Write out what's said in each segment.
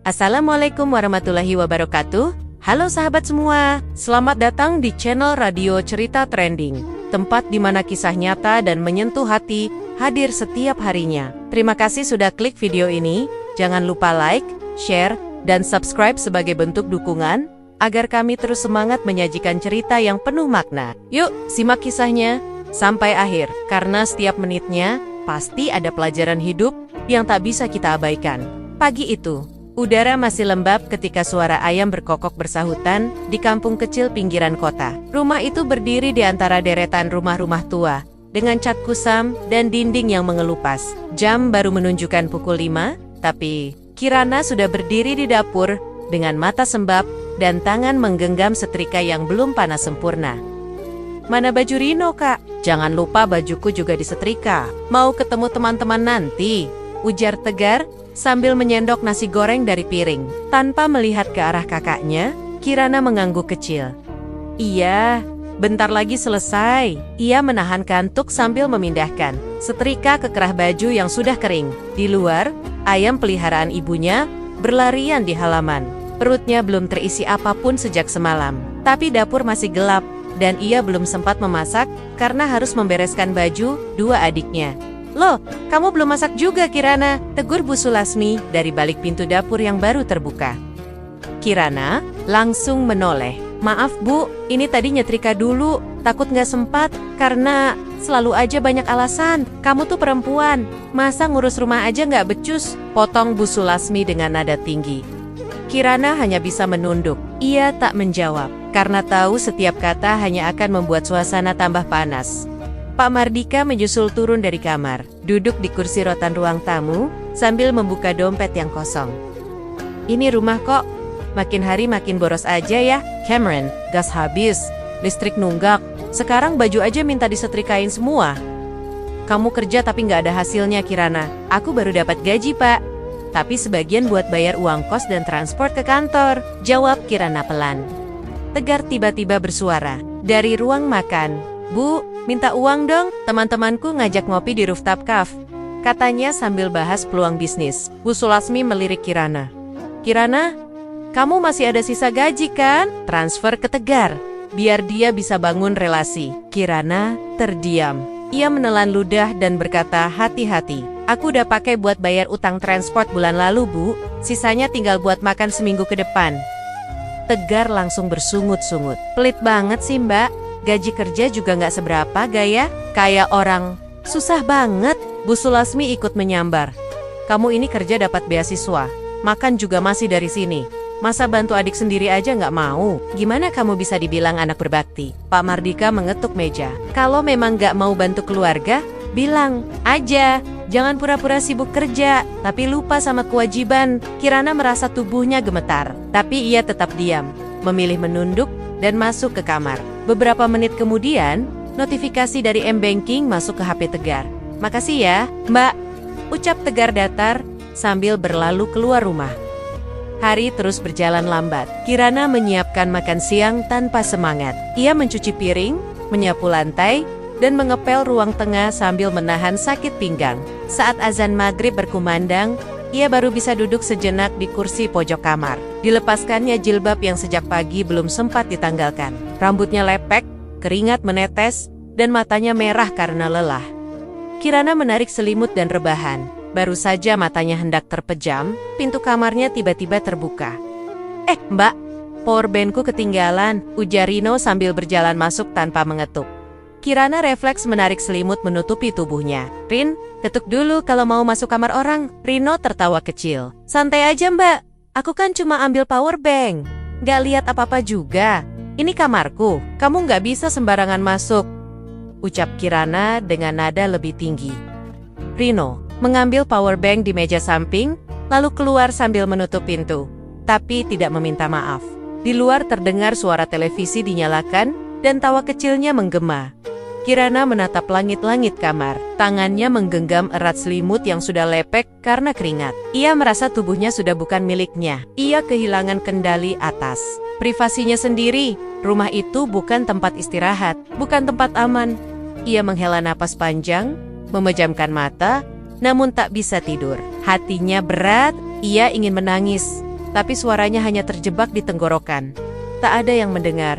Assalamualaikum warahmatullahi wabarakatuh. Halo sahabat semua, selamat datang di channel Radio Cerita Trending, tempat di mana kisah nyata dan menyentuh hati hadir setiap harinya. Terima kasih sudah klik video ini. Jangan lupa like, share, dan subscribe sebagai bentuk dukungan agar kami terus semangat menyajikan cerita yang penuh makna. Yuk, simak kisahnya sampai akhir, karena setiap menitnya pasti ada pelajaran hidup yang tak bisa kita abaikan. Pagi itu, udara masih lembab ketika suara ayam berkokok bersahutan di kampung kecil pinggiran kota. Rumah itu berdiri di antara deretan rumah-rumah tua, dengan cat kusam dan dinding yang mengelupas. Jam baru menunjukkan pukul 5, tapi Kirana sudah berdiri di dapur dengan mata sembab dan tangan menggenggam setrika yang belum panas sempurna. Mana baju Rino, Kak? Jangan lupa bajuku juga disetrika. Mau ketemu teman-teman nanti, ujar Tegar sambil menyendok nasi goreng dari piring. Tanpa melihat ke arah kakaknya, Kirana mengangguk kecil. Iya, bentar lagi selesai. Ia menahan kantuk sambil memindahkan setrika ke kerah baju yang sudah kering. Di luar, ayam peliharaan ibunya berlarian di halaman. Perutnya belum terisi apapun sejak semalam. Tapi dapur masih gelap, dan ia belum sempat memasak karena harus membereskan baju dua adiknya. Loh, kamu belum masak juga, Kirana, tegur Bu Sulasmi dari balik pintu dapur yang baru terbuka. Kirana langsung menoleh. Maaf Bu, ini tadi nyetrika dulu, takut nggak sempat, karena selalu aja banyak alasan. Kamu tuh perempuan, masa ngurus rumah aja nggak becus, potong Bu Sulasmi dengan nada tinggi. Kirana hanya bisa menunduk, ia tak menjawab, karena tahu setiap kata hanya akan membuat suasana tambah panas. Pak Mardika menyusul turun dari kamar, duduk di kursi rotan ruang tamu, sambil membuka dompet yang kosong. Ini rumah kok, makin hari makin boros aja ya. Cameron, gas habis, listrik nunggak, sekarang baju aja minta disetrikain semua. Kamu kerja tapi nggak ada hasilnya, Kirana. Aku baru dapat gaji, Pak. Tapi sebagian buat bayar uang kos dan transport ke kantor, jawab Kirana pelan. Tegar tiba-tiba bersuara dari ruang makan. Bu, minta uang dong, teman-temanku ngajak ngopi di rooftop cafe, katanya sambil bahas peluang bisnis. Bu Sulasmi melirik Kirana. Kirana, kamu masih ada sisa gaji kan? Transfer ke Tegar, biar dia bisa bangun relasi. Kirana terdiam. Ia menelan ludah dan berkata hati-hati. Aku udah pakai buat bayar utang transport bulan lalu, Bu. Sisanya tinggal buat makan seminggu ke depan. Tegar langsung bersungut-sungut. Pelit banget sih, Mbak. Gaji kerja juga nggak seberapa, gaya. Kayak orang susah banget. Bu Sulasmi ikut menyambar. Kamu ini kerja dapat beasiswa, makan juga masih dari sini. Masa bantu adik sendiri aja nggak mau? Gimana kamu bisa dibilang anak berbakti? Pak Mardika mengetuk meja. Kalau memang nggak mau bantu keluarga, bilang aja. Jangan pura-pura sibuk kerja, tapi lupa sama kewajiban. Kirana merasa tubuhnya gemetar, tapi ia tetap diam, memilih menunduk dan masuk ke kamar. Beberapa menit kemudian, notifikasi dari M-Banking masuk ke HP Tegar. Makasih ya, Mbak, ucap Tegar datar sambil berlalu keluar rumah. Hari terus berjalan lambat. Kirana menyiapkan makan siang tanpa semangat. Ia mencuci piring, menyapu lantai, dan mengepel ruang tengah sambil menahan sakit pinggang. Saat azan maghrib berkumandang, ia baru bisa duduk sejenak di kursi pojok kamar. Dilepaskannya jilbab yang sejak pagi belum sempat ditanggalkan. Rambutnya lepek, keringat menetes, dan matanya merah karena lelah. Kirana menarik selimut dan rebahan. Baru saja matanya hendak terpejam, pintu kamarnya tiba-tiba terbuka. Mbak, powerbandku ketinggalan, ujar Rino sambil berjalan masuk tanpa mengetuk. Kirana refleks menarik selimut menutupi tubuhnya. Rin, ketuk dulu kalau mau masuk kamar orang. Rino tertawa kecil. Santai aja, Mbak. Aku kan cuma ambil power bank. Gak lihat apa-apa juga. Ini kamarku. Kamu gak bisa sembarangan masuk, ucap Kirana dengan nada lebih tinggi. Rino mengambil power bank di meja samping, lalu keluar sambil menutup pintu, tapi tidak meminta maaf. Di luar terdengar suara televisi dinyalakan dan tawa kecilnya menggema. Kirana menatap langit-langit kamar. Tangannya menggenggam erat selimut yang sudah lepek karena keringat. Ia merasa tubuhnya sudah bukan miliknya. Ia kehilangan kendali atas privasinya sendiri. Rumah itu bukan tempat istirahat, bukan tempat aman. Ia menghela napas panjang, memejamkan mata, namun tak bisa tidur. Hatinya berat, ia ingin menangis. tapi suaranya hanya terjebak di tenggorokan. Tak ada yang mendengar,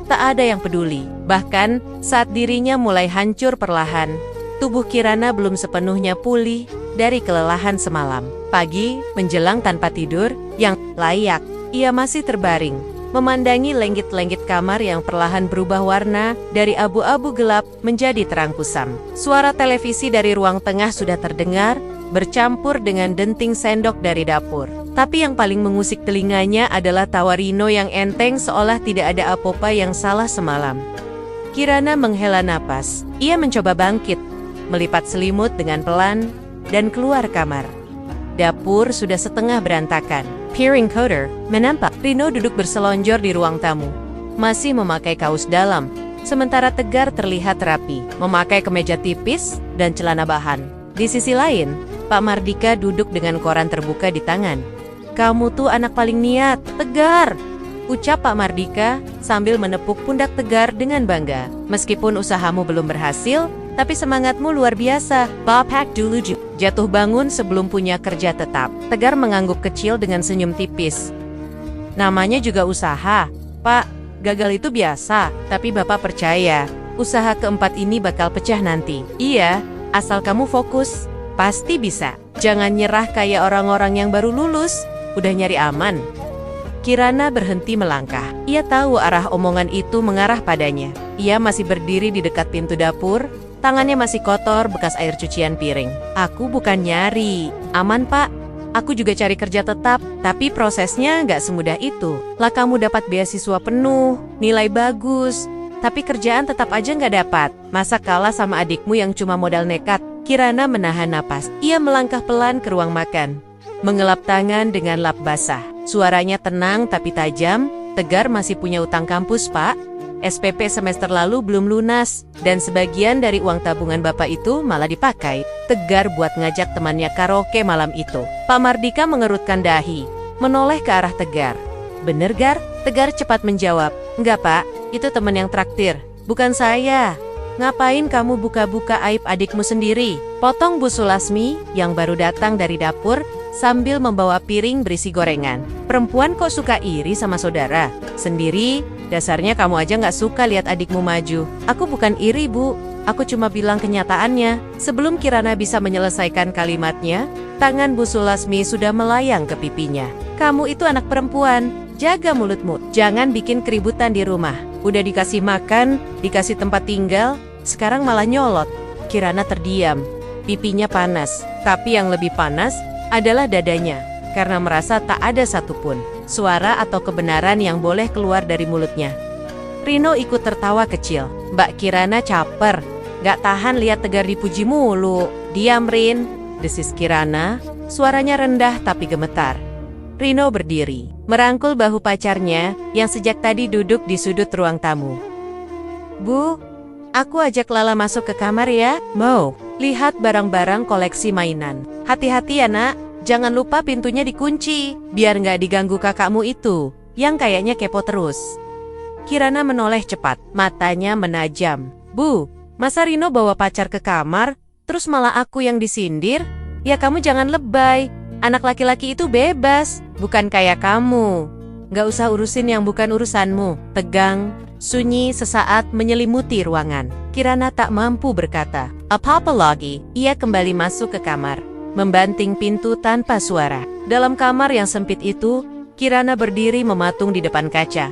tak ada yang peduli. Bahkan, saat dirinya mulai hancur perlahan, tubuh Kirana belum sepenuhnya pulih dari kelelahan semalam. Pagi, menjelang tanpa tidur, yang layak, ia masih terbaring, memandangi lenggit-lenggit kamar yang perlahan berubah warna dari abu-abu gelap menjadi terang kusam. Suara televisi dari ruang tengah sudah terdengar, bercampur dengan denting sendok dari dapur. Tapi yang paling mengusik telinganya adalah tawa Rino yang enteng seolah tidak ada apa-apa yang salah semalam. Kirana menghela napas. Ia mencoba bangkit, melipat selimut dengan pelan, dan keluar kamar. Dapur sudah setengah berantakan. Peering Coder menampak Rino duduk berselonjor di ruang tamu, masih memakai kaos dalam, sementara Tegar terlihat rapi, memakai kemeja tipis dan celana bahan. Di sisi lain, Pak Mardika duduk dengan koran terbuka di tangan. "Kamu tuh anak paling niat, Tegar," ucap Pak Mardika sambil menepuk pundak Tegar dengan bangga. "Meskipun usahamu belum berhasil, tapi semangatmu luar biasa. Bapak dulu jatuh bangun sebelum punya kerja tetap." Tegar mengangguk kecil dengan senyum tipis. "Namanya juga usaha, Pak. Gagal itu biasa, tapi Bapak percaya, usaha keempat ini bakal pecah nanti." "Iya, asal kamu fokus, pasti bisa. Jangan nyerah kayak orang-orang yang baru lulus, udah nyari aman." Kirana berhenti melangkah. Ia tahu arah omongan itu mengarah padanya. Ia masih berdiri di dekat pintu dapur, tangannya masih kotor bekas air cucian piring. "Aku bukan nyari. Aman, Pak. Aku juga cari kerja tetap, tapi prosesnya nggak semudah itu. Lah kamu dapat beasiswa penuh, nilai bagus, tapi kerjaan tetap aja nggak dapat. Masa kalah sama adikmu yang cuma modal nekat?" Kirana menahan napas. Ia melangkah pelan ke ruang makan, mengelap tangan dengan lap basah. Suaranya tenang tapi tajam. "Tegar masih punya utang kampus, Pak. SPP semester lalu belum lunas, dan sebagian dari uang tabungan Bapak itu malah dipakai Tegar buat ngajak temannya karaoke malam itu." Pak Mardika mengerutkan dahi, menoleh ke arah Tegar. "Bener, Gar?" Tegar cepat menjawab. "Enggak, Pak. Itu teman yang traktir, bukan saya." "Ngapain kamu buka-buka aib adikmu sendiri?" potong Bu Sulasmi yang baru datang dari dapur sambil membawa piring berisi gorengan. "Perempuan kok suka iri sama saudara sendiri? Dasarnya kamu aja nggak suka lihat adikmu maju." "Aku bukan iri, Bu. Aku cuma bilang kenyataannya." Sebelum Kirana bisa menyelesaikan kalimatnya, tangan Bu Sulasmi sudah melayang ke pipinya. "Kamu itu anak perempuan, jaga mulutmu. Jangan bikin keributan di rumah. Udah dikasih makan, dikasih tempat tinggal, sekarang malah nyolot." Kirana terdiam. Pipinya panas, tapi yang lebih panas adalah dadanya, karena merasa tak ada satupun suara atau kebenaran yang boleh keluar dari mulutnya. Rino ikut tertawa kecil. "Mbak Kirana caper, gak tahan lihat Tegar dipuji mulu." "Diam, Rin," desis Kirana, suaranya rendah tapi gemetar. Rino berdiri, merangkul bahu pacarnya yang sejak tadi duduk di sudut ruang tamu. "Bu, aku ajak Lala masuk ke kamar ya." "Mau lihat barang-barang koleksi mainan." "Hati-hati ya, Nak. Jangan lupa pintunya dikunci, biar nggak diganggu kakakmu itu, yang kayaknya kepo terus." Kirana menoleh cepat, matanya menajam. "Bu, masa Rino bawa pacar ke kamar, terus malah aku yang disindir? Ya kamu jangan lebay, anak laki-laki itu bebas, bukan kayak kamu. Nggak usah urusin yang bukan urusanmu." Tegang, sunyi sesaat menyelimuti ruangan. Kirana tak mampu berkata apa-apa lagi. Ia kembali masuk ke kamar, membanting pintu tanpa suara. Dalam kamar yang sempit itu, Kirana berdiri mematung di depan kaca.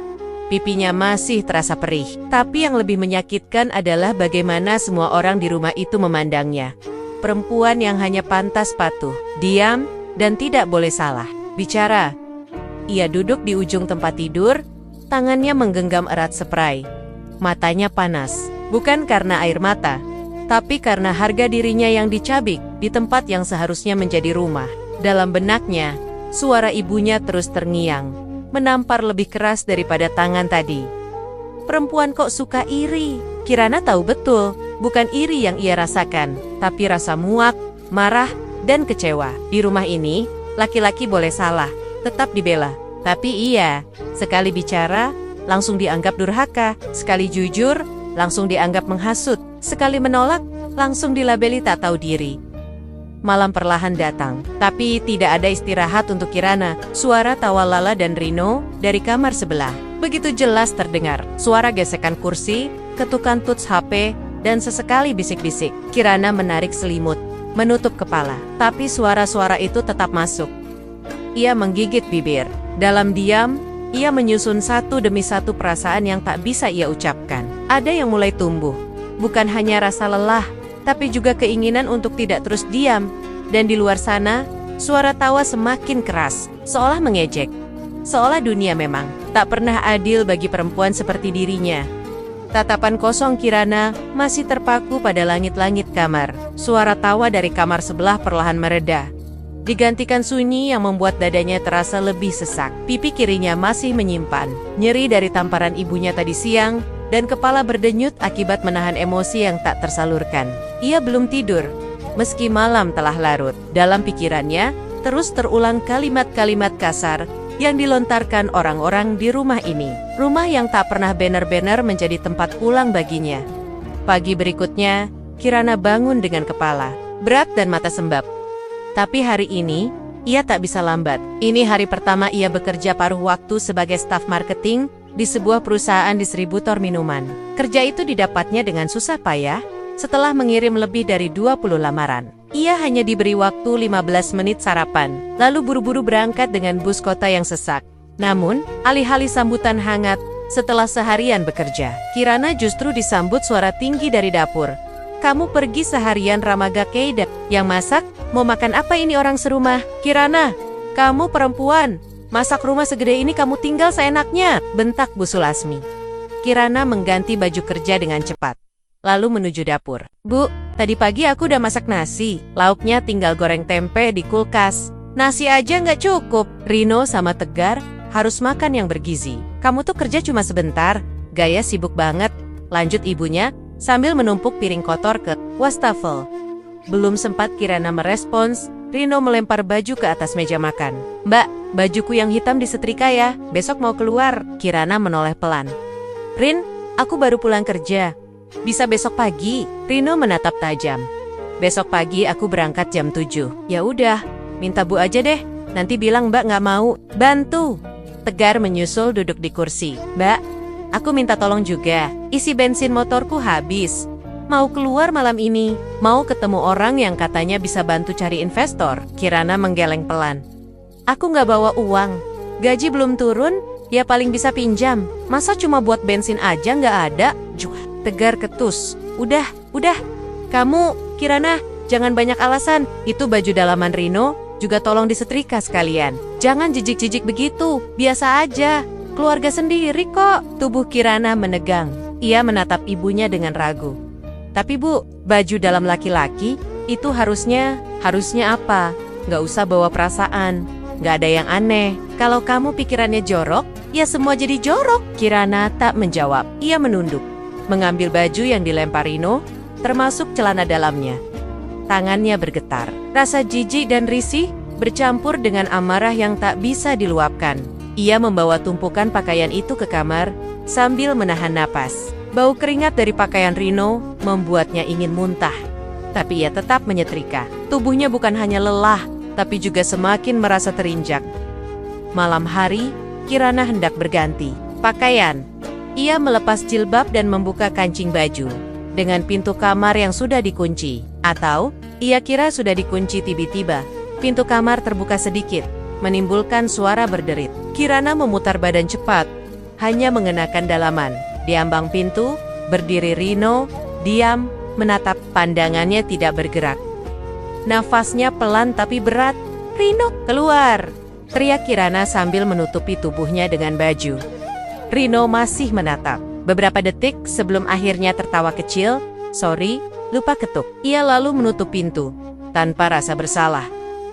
Pipinya masih terasa perih. Tapi yang lebih menyakitkan adalah bagaimana semua orang di rumah itu memandangnya. Perempuan yang hanya pantas patuh, diam, dan tidak boleh salah bicara. Ia duduk di ujung tempat tidur, tangannya menggenggam erat spray. Matanya panas, bukan karena air mata, tapi karena harga dirinya yang dicabik di tempat yang seharusnya menjadi rumah. Dalam benaknya, suara ibunya terus terngiang, menampar lebih keras daripada tangan tadi. Perempuan kok suka iri? Kirana tahu betul, bukan iri yang ia rasakan, tapi rasa muak, marah, dan kecewa. Di rumah ini, laki-laki boleh salah, tetap dibela. Tapi iya, sekali bicara, langsung dianggap durhaka, sekali jujur, langsung dianggap menghasut, sekali menolak, langsung dilabeli tak tahu diri. malam perlahan datang. Tapi tidak ada istirahat untuk Kirana. Suara tawa Lala dan Rino dari kamar sebelah begitu jelas terdengar. Suara gesekan kursi, ketukan touch HP, dan sesekali bisik-bisik. Kirana menarik selimut, menutup kepala. Tapi suara-suara itu tetap masuk. Ia menggigit bibir. Dalam diam, ia menyusun satu demi satu perasaan yang tak bisa ia ucapkan. Ada yang mulai tumbuh. Bukan hanya rasa lelah, tapi juga keinginan untuk tidak terus diam. Dan di luar sana, suara tawa semakin keras, seolah mengejek. Seolah dunia memang tak pernah adil bagi perempuan seperti dirinya. Tatapan kosong Kirana masih terpaku pada langit-langit kamar. Suara tawa dari kamar sebelah perlahan mereda, digantikan sunyi yang membuat dadanya terasa lebih sesak. Pipi kirinya masih menyimpan nyeri dari tamparan ibunya tadi siang, dan kepala berdenyut akibat menahan emosi yang tak tersalurkan. Ia belum tidur, meski malam telah larut. Dalam pikirannya, terus terulang kalimat-kalimat kasar yang dilontarkan orang-orang di rumah ini. Rumah yang tak pernah benar-benar menjadi tempat pulang baginya. Pagi berikutnya, Kirana bangun dengan kepala berat dan mata sembab. Tapi hari ini, ia tak bisa lambat. Ini hari pertama ia bekerja paruh waktu sebagai staf marketing di sebuah perusahaan distributor minuman. Kerja itu didapatnya dengan susah payah setelah mengirim lebih dari 20 lamaran. Ia hanya diberi waktu 15 menit sarapan, lalu buru-buru berangkat dengan bus kota yang sesak. Namun, alih-alih sambutan hangat setelah seharian bekerja, Kirana justru disambut suara tinggi dari dapur. "Kamu pergi seharian Ramaga Keida. Yang masak? Mau makan apa ini orang serumah?" "Kirana, kamu perempuan. Masak rumah segede ini kamu tinggal seenaknya," bentak Bu Sulasmi. Kirana mengganti baju kerja dengan cepat, lalu menuju dapur. "Bu, tadi pagi aku udah masak nasi. Lauknya tinggal goreng tempe di kulkas. Nasi aja nggak cukup." Rino sama Tegar harus makan yang bergizi. "Kamu tuh kerja cuma sebentar, gaya sibuk banget," lanjut ibunya sambil menumpuk piring kotor ke wastafel. Belum sempat Kirana merespons, Rino melempar baju ke atas meja makan. "Mbak, bajuku yang hitam disetrika ya, besok mau keluar." Kirana menoleh pelan. "Rin, aku baru pulang kerja. Bisa besok pagi?" Rino menatap tajam. "Besok pagi aku berangkat jam 7. "Ya udah, minta Bu aja deh. Nanti bilang Mbak nggak mau bantu." Tegar menyusul duduk di kursi. "Mbak, aku minta tolong juga. Isi bensin motorku habis. Mau keluar malam ini. Mau ketemu orang yang katanya bisa bantu cari investor." Kirana menggeleng pelan. "Aku nggak bawa uang. Gaji belum turun, ya paling bisa pinjam. Masa cuma buat bensin aja nggak ada?" Tegar ketus. Udah. Kamu, Kirana, jangan banyak alasan. Itu baju dalaman Rino, juga tolong disetrika sekalian. Jangan jijik-jijik begitu, biasa aja. Keluarga sendiri kok." Tubuh Kirana menegang. Ia menatap ibunya dengan ragu. "Tapi Bu, baju dalam laki-laki, itu harusnya apa? Nggak usah bawa perasaan. Nggak ada yang aneh. Kalau kamu pikirannya jorok, ya semua jadi jorok." Kirana tak menjawab. Ia menunduk, mengambil baju yang dilempar Rino, termasuk celana dalamnya. Tangannya bergetar. Rasa jijik dan risih bercampur dengan amarah yang tak bisa diluapkan. Ia membawa tumpukan pakaian itu ke kamar sambil menahan napas. Bau keringat dari pakaian Rino membuatnya ingin muntah. Tapi ia tetap menyetrika. Tubuhnya bukan hanya lelah, tapi juga semakin merasa terinjak. Malam hari, Kirana hendak berganti pakaian. Ia melepas jilbab dan membuka kancing baju. Dengan pintu kamar yang sudah dikunci. Atau, ia kira sudah dikunci tiba-tiba. Pintu kamar terbuka sedikit, menimbulkan suara berderit. Kirana memutar badan cepat, hanya mengenakan dalaman. Di ambang pintu, berdiri Rino, diam, menatap. Pandangannya tidak bergerak. Nafasnya pelan tapi berat. "Rino, keluar!" teriak Kirana sambil menutupi tubuhnya dengan baju. Rino masih menatap. Beberapa detik sebelum akhirnya tertawa kecil, "Sorry, lupa ketuk." Ia lalu menutup pintu, tanpa rasa bersalah.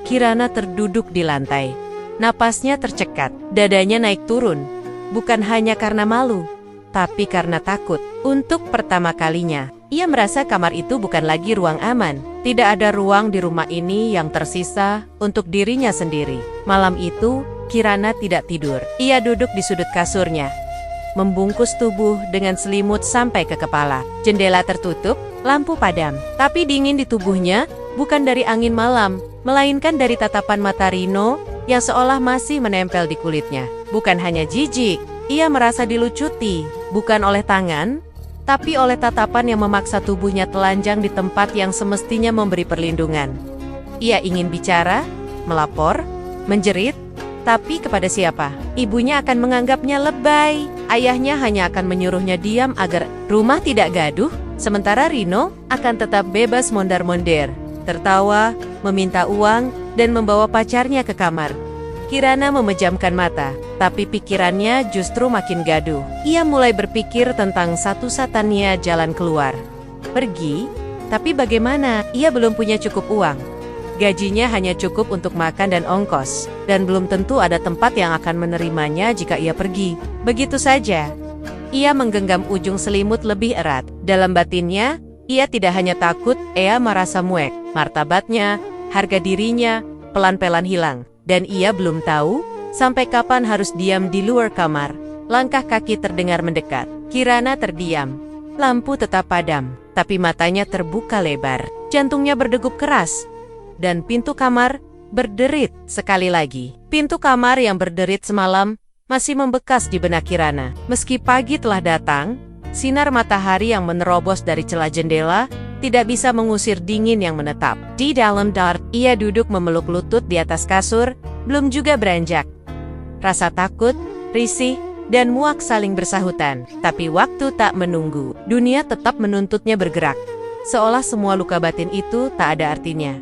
Kirana terduduk di lantai. Napasnya tercekat, dadanya naik turun. Bukan hanya karena malu, tapi karena takut. Untuk pertama kalinya, ia merasa kamar itu bukan lagi ruang aman. Tidak ada ruang di rumah ini yang tersisa untuk dirinya sendiri. Malam itu, Kirana tidak tidur. Ia duduk di sudut kasurnya, membungkus tubuh dengan selimut sampai ke kepala. Jendela tertutup, lampu padam, tapi dingin di tubuhnya Bukan dari angin malam, melainkan dari tatapan mata Rino yang seolah masih menempel di kulitnya. Bukan hanya jijik, ia merasa dilucuti, bukan oleh tangan, tapi oleh tatapan yang memaksa tubuhnya telanjang di tempat yang semestinya memberi perlindungan. Ia ingin bicara, melapor, menjerit, tapi kepada siapa? Ibunya akan menganggapnya lebay. Ayahnya hanya akan menyuruhnya diam agar rumah tidak gaduh, sementara Rino akan tetap bebas mondar-mondir, tertawa, meminta uang, dan membawa pacarnya ke kamar. Kirana memejamkan mata, tapi pikirannya justru makin gaduh. Ia mulai berpikir tentang satu-satunya jalan keluar. Pergi, tapi bagaimana? Ia belum punya cukup uang. Gajinya hanya cukup untuk makan dan ongkos, dan belum tentu ada tempat yang akan menerimanya jika ia pergi. Begitu saja. Ia menggenggam ujung selimut lebih erat. Dalam batinnya, ia tidak hanya takut, ia merasa muek. Martabatnya, harga dirinya, pelan-pelan hilang. Dan ia belum tahu sampai kapan harus diam di luar kamar. Langkah kaki terdengar mendekat. Kirana terdiam. Lampu tetap padam, tapi matanya terbuka lebar. Jantungnya berdegup keras. Dan pintu kamar berderit sekali lagi. Pintu kamar yang berderit semalam masih membekas di benak Kirana. Meski pagi telah datang, sinar matahari yang menerobos dari celah jendela tidak bisa mengusir dingin yang menetap. Di dalam dark, ia duduk memeluk lutut di atas kasur, belum juga beranjak. Rasa takut, risih, dan muak saling bersahutan. Tapi waktu tak menunggu. Dunia tetap menuntutnya bergerak. Seolah semua luka batin itu tak ada artinya.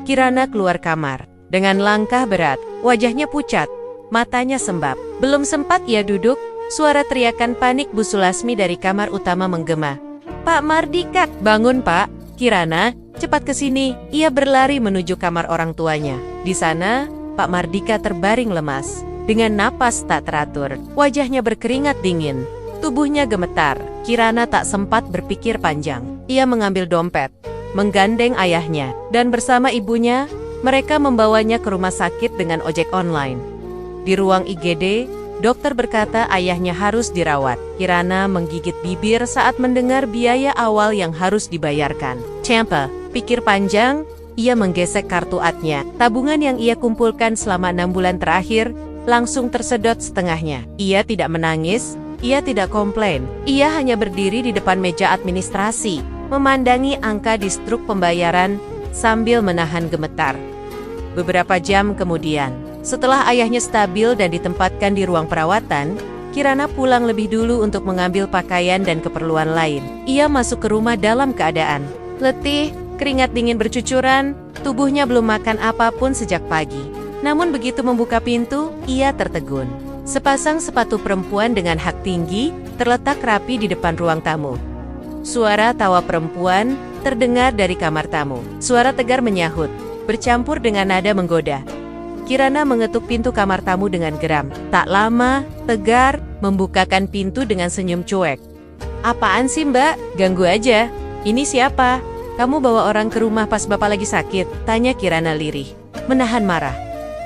Kirana keluar kamar. Dengan langkah berat, wajahnya pucat, matanya sembab. Belum sempat ia duduk, suara teriakan panik Bu Sulasmi dari kamar utama menggema. "Pak Mardika, bangun Pak!" "Kirana, cepat ke sini." Ia berlari menuju kamar orang tuanya. Di sana, Pak Mardika terbaring lemas, dengan napas tak teratur. Wajahnya berkeringat dingin, tubuhnya gemetar. Kirana tak sempat berpikir panjang. Ia mengambil dompet, menggandeng ayahnya, dan bersama ibunya, mereka membawanya ke rumah sakit dengan ojek online. Di ruang IGD, dokter berkata ayahnya harus dirawat. Kirana menggigit bibir saat mendengar biaya awal yang harus dibayarkan. Campa, pikir panjang, ia menggesek kartu atnya. Tabungan yang ia kumpulkan selama 6 bulan terakhir, langsung tersedot setengahnya. Ia tidak menangis, ia tidak komplain. Ia hanya berdiri di depan meja administrasi, memandangi angka di struk pembayaran sambil menahan gemetar. Beberapa jam kemudian, setelah ayahnya stabil dan ditempatkan di ruang perawatan, Kirana pulang lebih dulu untuk mengambil pakaian dan keperluan lain. Ia masuk ke rumah dalam keadaan letih, keringat dingin bercucuran, tubuhnya belum makan apapun sejak pagi. Namun begitu membuka pintu, ia tertegun. Sepasang sepatu perempuan dengan hak tinggi terletak rapi di depan ruang tamu. Suara tawa perempuan terdengar dari kamar tamu. Suara tegar menyahut, bercampur dengan nada menggoda. Kirana mengetuk pintu kamar tamu dengan geram. Tak lama, Tegar membukakan pintu dengan senyum cuek. "Apaan sih Mbak? Ganggu aja. Ini siapa? Kamu bawa orang ke rumah pas Bapak lagi sakit?" tanya Kirana lirih, menahan marah.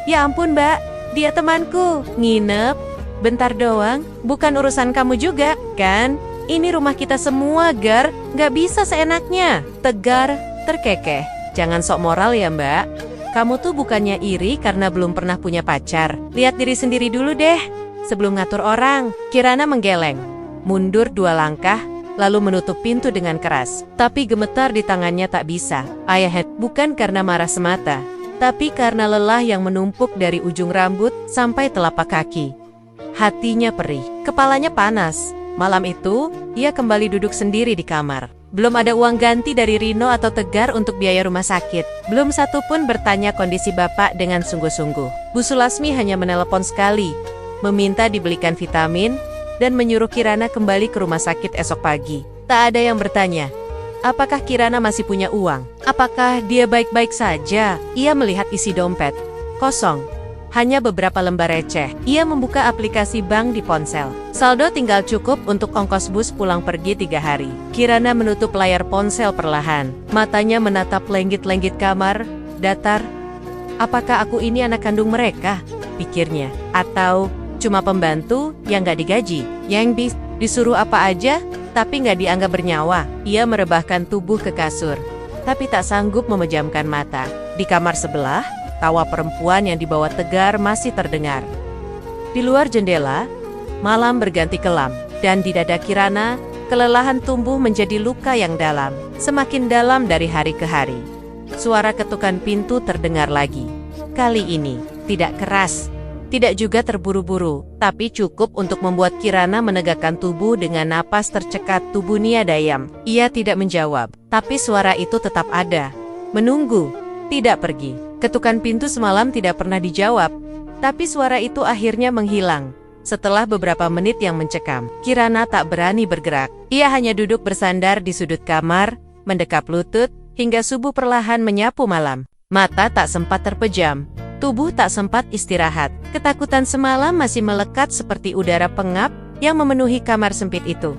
"Ya ampun Mbak, dia temanku. Nginep bentar doang, bukan urusan kamu juga, kan? Ini rumah kita semua, Gar. Nggak bisa seenaknya." Tegar terkekeh. "Jangan sok moral ya Mbak. Kamu tuh bukannya iri karena belum pernah punya pacar. Lihat diri sendiri dulu deh, sebelum ngatur orang." Kirana menggeleng, mundur 2 langkah, lalu menutup pintu dengan keras. Tapi gemetar di tangannya tak bisa. Ayah bukan karena marah semata, tapi karena lelah yang menumpuk dari ujung rambut sampai telapak kaki. Hatinya perih, kepalanya panas. Malam itu, ia kembali duduk sendiri di kamar. Belum ada uang ganti dari Rino atau Tegar untuk biaya rumah sakit. Belum satu pun bertanya kondisi bapak dengan sungguh-sungguh. Bu Sulasmi hanya menelepon sekali, meminta dibelikan vitamin, dan menyuruh Kirana kembali ke rumah sakit esok pagi. Tak ada yang bertanya, apakah Kirana masih punya uang? Apakah dia baik-baik saja? Ia melihat isi dompet. Kosong. Hanya beberapa lembar receh. Ia membuka aplikasi bank di ponsel. Saldo tinggal cukup untuk ongkos bus pulang pergi 3 hari. Kirana menutup layar ponsel perlahan. Matanya menatap lenggit-lenggit kamar, datar. Apakah aku ini anak kandung mereka? Pikirnya. Atau cuma pembantu yang gak digaji, yang disuruh apa aja, tapi gak dianggap bernyawa. Ia merebahkan tubuh ke kasur. tapi tak sanggup memejamkan mata. Di kamar sebelah, tawa perempuan yang dibawa tegar masih terdengar. Di luar jendela, malam berganti kelam, dan di dada Kirana, kelelahan tumbuh menjadi luka yang dalam, semakin dalam dari hari ke hari. Suara ketukan pintu terdengar lagi. Kali ini, tidak keras, tidak juga terburu-buru, tapi cukup untuk membuat Kirana menegakkan tubuh dengan napas tercekat. Tubuh Nia Dayam. Ia tidak menjawab, tapi suara itu tetap ada. Menunggu, tidak pergi. Ketukan pintu semalam tidak pernah dijawab, tapi suara itu akhirnya menghilang. Setelah beberapa menit yang mencekam, Kirana tak berani bergerak. Ia hanya duduk bersandar di sudut kamar, mendekap lutut, hingga subuh perlahan menyapu malam. Mata tak sempat terpejam. Tubuh tak sempat istirahat. Ketakutan semalam masih melekat seperti udara pengap yang memenuhi kamar sempit itu.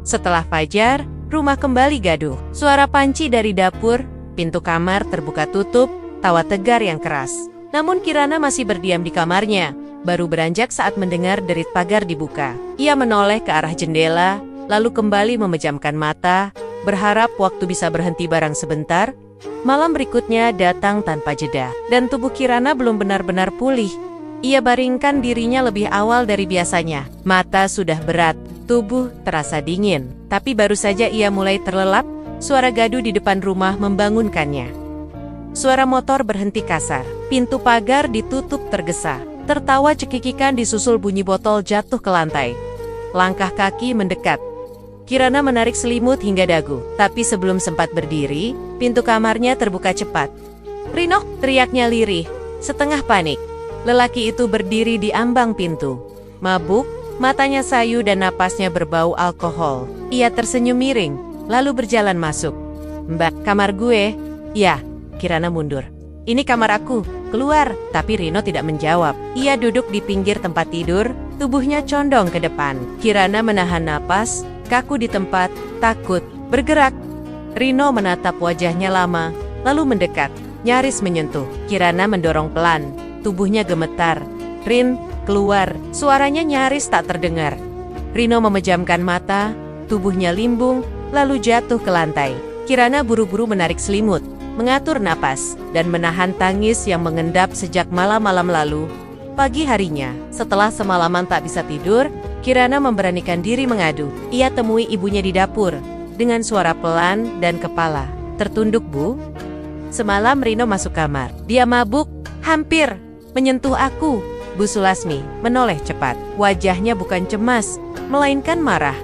Setelah fajar, rumah kembali gaduh. Suara panci dari dapur, pintu kamar terbuka tutup, tawa tegar yang keras. Namun Kirana masih berdiam di kamarnya. Baru beranjak saat mendengar derit pagar dibuka. Ia menoleh ke arah jendela, lalu kembali memejamkan mata, berharap waktu bisa berhenti barang sebentar. Malam berikutnya datang tanpa jeda, dan tubuh Kirana belum benar-benar pulih. Ia baringkan dirinya lebih awal dari biasanya. Mata sudah berat, tubuh terasa dingin. Tapi baru saja ia mulai terlelap, suara gaduh di depan rumah membangunkannya. Suara motor berhenti kasar, pintu pagar ditutup tergesa. Tertawa cekikikan disusul bunyi botol jatuh ke lantai. Langkah kaki mendekat. Kirana menarik selimut hingga dagu, tapi sebelum sempat berdiri, pintu kamarnya terbuka cepat. "Rino!" teriaknya lirih, setengah panik. Lelaki itu berdiri di ambang pintu. Mabuk, matanya sayu dan napasnya berbau alkohol. Ia tersenyum miring, lalu berjalan masuk. "Mbak, kamar gue?" "Ya." Kirana mundur. "Ini kamar aku, keluar." Tapi Rino tidak menjawab. Ia duduk di pinggir tempat tidur, tubuhnya condong ke depan. Kirana menahan napas, kaku di tempat, takut, bergerak. Rino menatap wajahnya lama, lalu mendekat, nyaris menyentuh. Kirana mendorong pelan, tubuhnya gemetar. "Rin, keluar." Suaranya nyaris tak terdengar. Rino memejamkan mata, tubuhnya limbung, lalu jatuh ke lantai. Kirana buru-buru menarik selimut, mengatur napas, dan menahan tangis yang mengendap sejak malam-malam lalu. Pagi harinya, setelah semalaman tak bisa tidur, Kirana memberanikan diri mengadu. Ia temui ibunya di dapur, dengan suara pelan dan kepala tertunduk. "Bu, semalam Rino masuk kamar. Dia mabuk, hampir menyentuh aku." Bu Sulasmi menoleh cepat. Wajahnya bukan cemas, melainkan marah.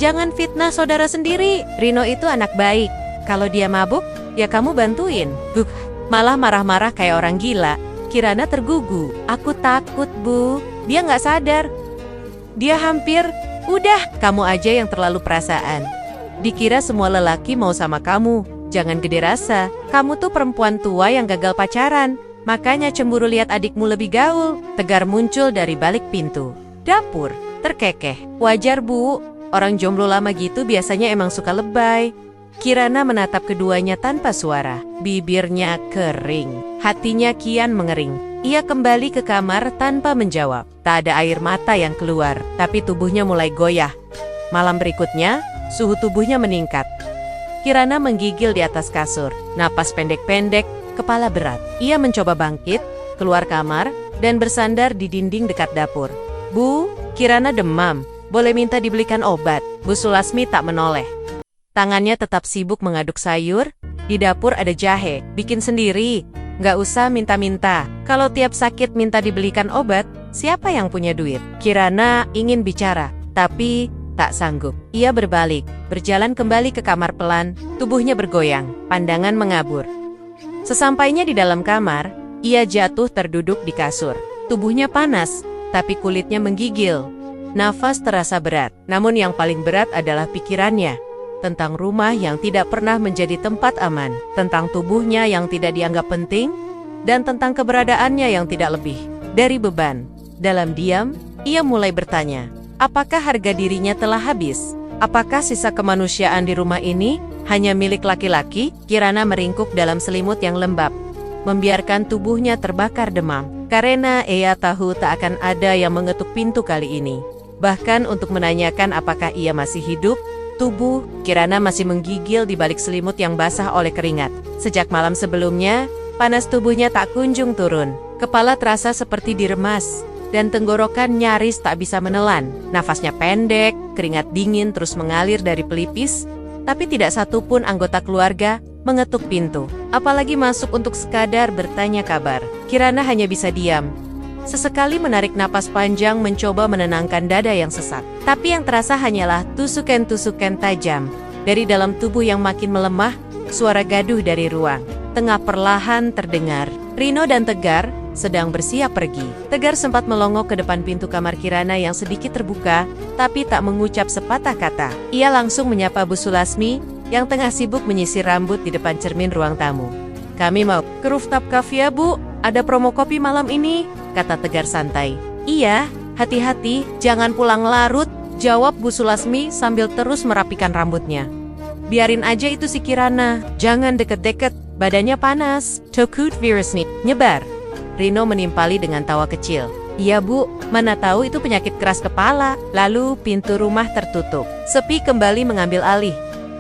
"Jangan fitnah saudara sendiri. Rino itu anak baik. Kalau dia mabuk, ya kamu bantuin." "Bu, malah marah-marah kayak orang gila." Kirana tergugu. "Aku takut, Bu. Dia nggak sadar. Dia hampir..." "Udah, kamu aja yang terlalu perasaan. Dikira semua lelaki mau sama kamu. Jangan gede rasa. Kamu tuh perempuan tua yang gagal pacaran. Makanya cemburu lihat adikmu lebih gaul." Tegar muncul dari balik pintu. "Dapur?" Terkekeh. "Wajar, Bu. Orang jomblo lama gitu biasanya emang suka lebay." Kirana menatap keduanya tanpa suara. Bibirnya kering. Hatinya kian mengering. Ia kembali ke kamar tanpa menjawab. Tak ada air mata yang keluar, tapi tubuhnya mulai goyah. Malam berikutnya, suhu tubuhnya meningkat. Kirana menggigil di atas kasur. Napas pendek-pendek, kepala berat. Ia mencoba bangkit, keluar kamar, dan bersandar di dinding dekat dapur. "Bu, Kirana demam. Boleh minta dibelikan obat?" Bu Sulasmi tak menoleh. Tangannya tetap sibuk mengaduk sayur. "Di dapur ada jahe, bikin sendiri. Nggak usah minta-minta. Kalau tiap sakit minta dibelikan obat, siapa yang punya duit?" Kirana ingin bicara, tapi tak sanggup. Ia berbalik, berjalan kembali ke kamar pelan, tubuhnya bergoyang, pandangan mengabur. Sesampainya di dalam kamar, ia jatuh terduduk di kasur. Tubuhnya panas, tapi kulitnya menggigil. Nafas terasa berat, namun yang paling berat adalah pikirannya. Tentang rumah yang tidak pernah menjadi tempat aman, tentang tubuhnya yang tidak dianggap penting, dan tentang keberadaannya yang tidak lebih dari beban. Dalam diam, ia mulai bertanya, apakah harga dirinya telah habis? Apakah sisa kemanusiaan di rumah ini hanya milik laki-laki? Kirana meringkuk dalam selimut yang lembab, membiarkan tubuhnya terbakar demam. Karena ia tahu tak akan ada yang mengetuk pintu kali ini. Bahkan untuk menanyakan apakah ia masih hidup, tubuh Kirana masih menggigil di balik selimut yang basah oleh keringat. Sejak malam sebelumnya, panas tubuhnya tak kunjung turun. Kepala terasa seperti diremas, dan tenggorokan nyaris tak bisa menelan. Nafasnya pendek, keringat dingin terus mengalir dari pelipis, tapi tidak satu pun anggota keluarga mengetuk pintu, apalagi masuk untuk sekadar bertanya kabar. Kirana hanya bisa diam. Sesekali menarik napas panjang mencoba menenangkan dada yang sesak. Tapi yang terasa hanyalah tusukan-tusukan tajam. Dari dalam tubuh yang makin melemah, suara gaduh dari ruang tengah perlahan terdengar. Rino dan Tegar sedang bersiap pergi. Tegar sempat melongok ke depan pintu kamar Kirana yang sedikit terbuka, tapi tak mengucap sepatah kata. Ia langsung menyapa Bu Sulasmi yang tengah sibuk menyisir rambut di depan cermin ruang tamu. "Kami mau ke rooftop cafe ya, Bu. Ada promo kopi malam ini," kata Tegar santai. "Iya, hati-hati, jangan pulang larut," jawab Bu Sulasmi sambil terus merapikan rambutnya. "Biarin aja itu si Kirana, jangan deket-deket, badannya panas, takut virus nih nyebar." Rino menimpali dengan tawa kecil. "Iya Bu, mana tahu itu penyakit keras kepala." Lalu pintu rumah tertutup. Sepi kembali mengambil alih.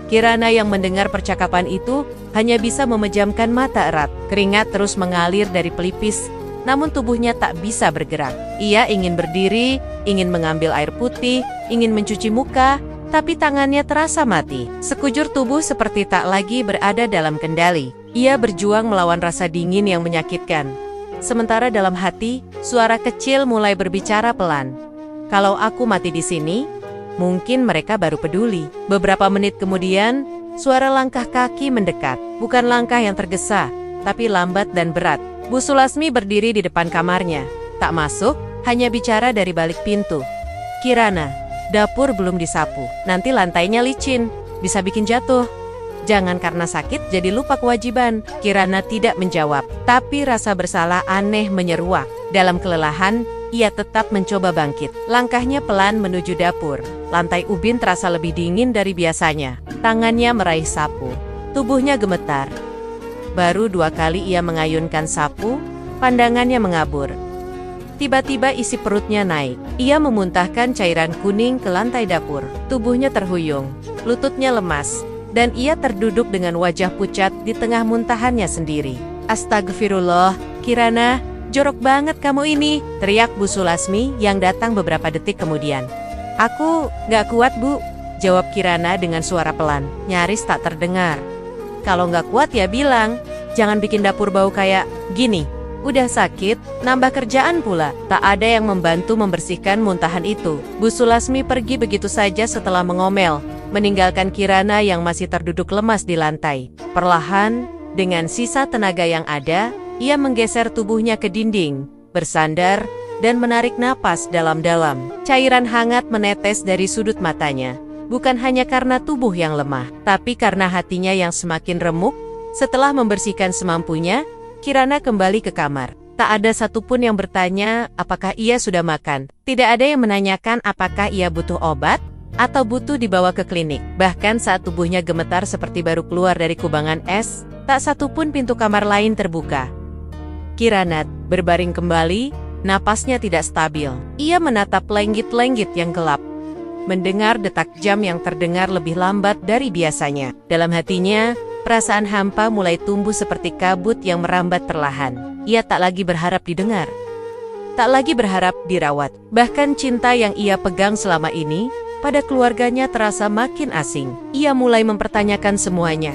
Kirana yang mendengar percakapan itu hanya bisa memejamkan mata erat. Keringat terus mengalir dari pelipis, namun tubuhnya tak bisa bergerak. Ia ingin berdiri, ingin mengambil air putih, ingin mencuci muka, tapi tangannya terasa mati. Sekujur tubuh seperti tak lagi berada dalam kendali. Ia berjuang melawan rasa dingin yang menyakitkan. Sementara dalam hati, suara kecil mulai berbicara pelan. "Kalau aku mati di sini, mungkin mereka baru peduli." Beberapa menit kemudian, suara langkah kaki mendekat. Bukan langkah yang tergesa, tapi lambat dan berat. Bu Sulasmi berdiri di depan kamarnya. Tak masuk, hanya bicara dari balik pintu. "Kirana, dapur belum disapu. Nanti lantainya licin, bisa bikin jatuh. Jangan karena sakit jadi lupa kewajiban." Kirana tidak menjawab, tapi rasa bersalah aneh menyeruak. Dalam kelelahan, ia tetap mencoba bangkit. Langkahnya pelan menuju dapur. Lantai ubin terasa lebih dingin dari biasanya. Tangannya meraih sapu. Tubuhnya gemetar. Baru 2 kali ia mengayunkan sapu, pandangannya mengabur. Tiba-tiba isi perutnya naik. Ia memuntahkan cairan kuning ke lantai dapur. Tubuhnya terhuyung, lututnya lemas, dan ia terduduk dengan wajah pucat di tengah muntahannya sendiri. "Astagfirullah, Kirana, jorok banget kamu ini," teriak Bu Sulasmi yang datang beberapa detik kemudian. "Aku gak kuat Bu," jawab Kirana dengan suara pelan, nyaris tak terdengar. "Kalau gak kuat ya bilang, jangan bikin dapur bau kayak gini. Udah sakit, nambah kerjaan pula." Tak ada yang membantu membersihkan muntahan itu. Bu Sulasmi pergi begitu saja setelah mengomel, meninggalkan Kirana yang masih terduduk lemas di lantai. Perlahan, dengan sisa tenaga yang ada, ia menggeser tubuhnya ke dinding, bersandar, dan menarik napas dalam-dalam. Cairan hangat menetes dari sudut matanya. Bukan hanya karena tubuh yang lemah, tapi karena hatinya yang semakin remuk. Setelah membersihkan semampunya, Kirana kembali ke kamar. Tak ada satupun yang bertanya apakah ia sudah makan. Tidak ada yang menanyakan apakah ia butuh obat atau butuh dibawa ke klinik. Bahkan saat tubuhnya gemetar seperti baru keluar dari kubangan es, tak satupun pintu kamar lain terbuka. Kirana berbaring kembali, napasnya tidak stabil. Ia menatap lenggit-lenggit yang gelap, mendengar detak jam yang terdengar lebih lambat dari biasanya. Dalam hatinya, perasaan hampa mulai tumbuh seperti kabut yang merambat perlahan. Ia tak lagi berharap didengar, tak lagi berharap dirawat. Bahkan cinta yang ia pegang selama ini pada keluarganya terasa makin asing. Ia mulai mempertanyakan semuanya.